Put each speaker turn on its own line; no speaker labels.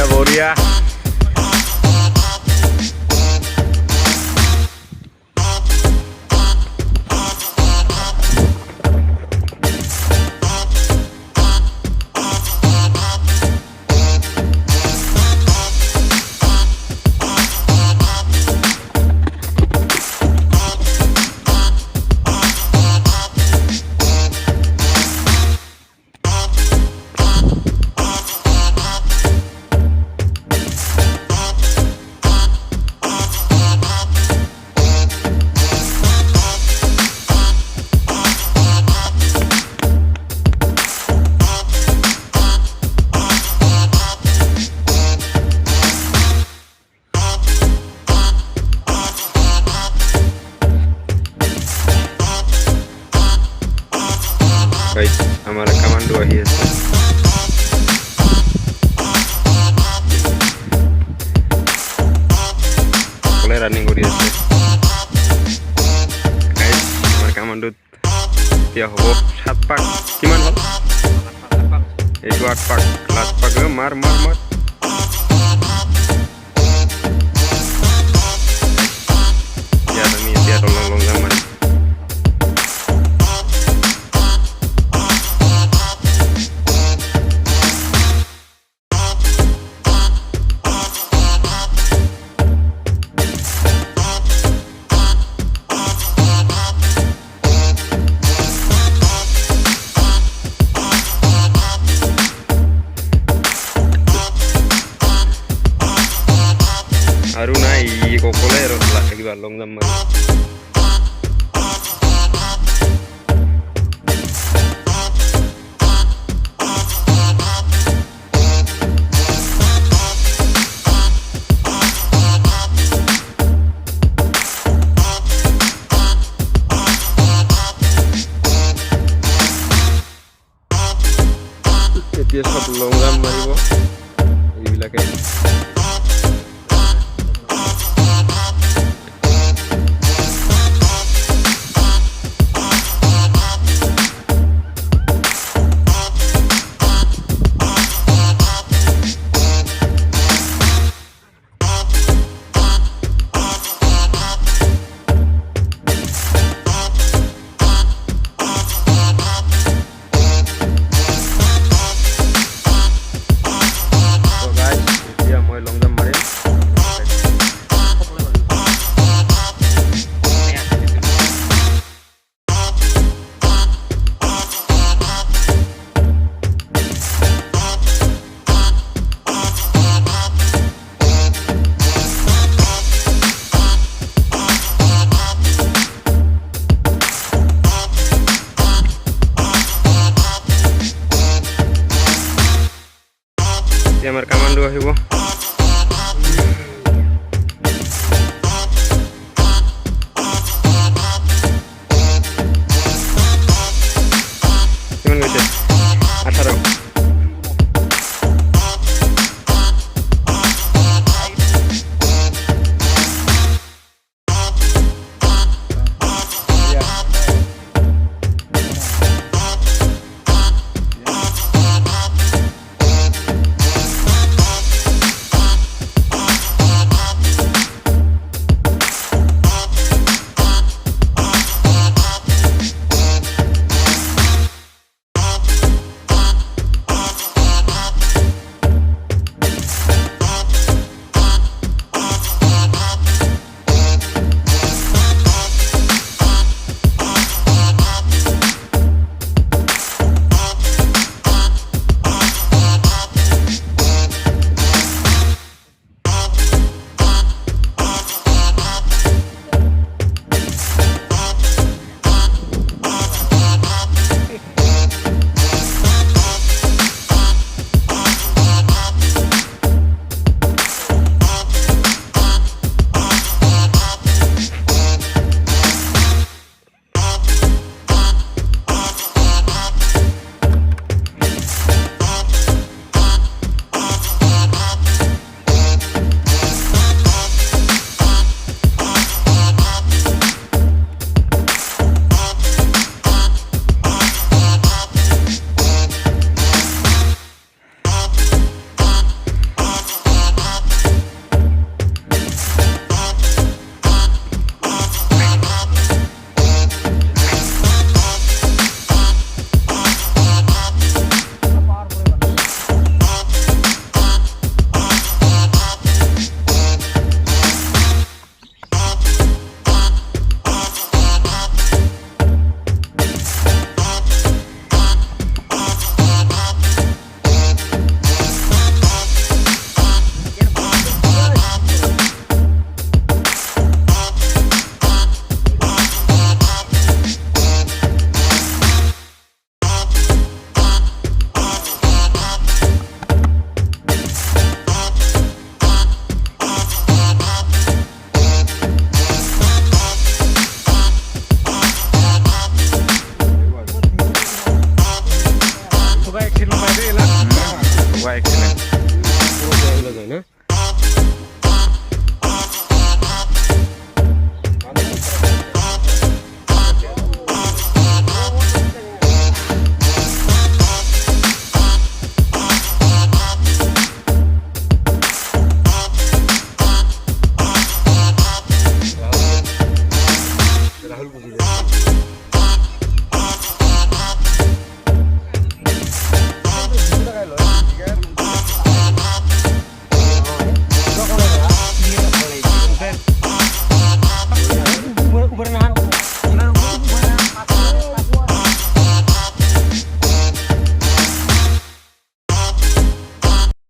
বঢ়িয়া বঢ়িয়া আমার কমান্ডো আহি আছে সকলে রানিং কৰি আছে গাইস আমাৰ কমান্ডো এতিয়া হ'ব 7 পাক কিমান হ'ল এইটো 8 পাক লাষ্ট পাক মাৰ মাৰ মাৰ ya তুমি এতিয়া লং লং মাৰি আৰু নাই kokole আৰু কিবা লং জাম্প মাৰি এতিয়া সব লং জাম্প মাৰিব এইবিলাকে আমার কমান্ডো আহিব কিমান গৈছে 18
ขึ้นลงไปได้แล้ว
ไวขึ้นเลย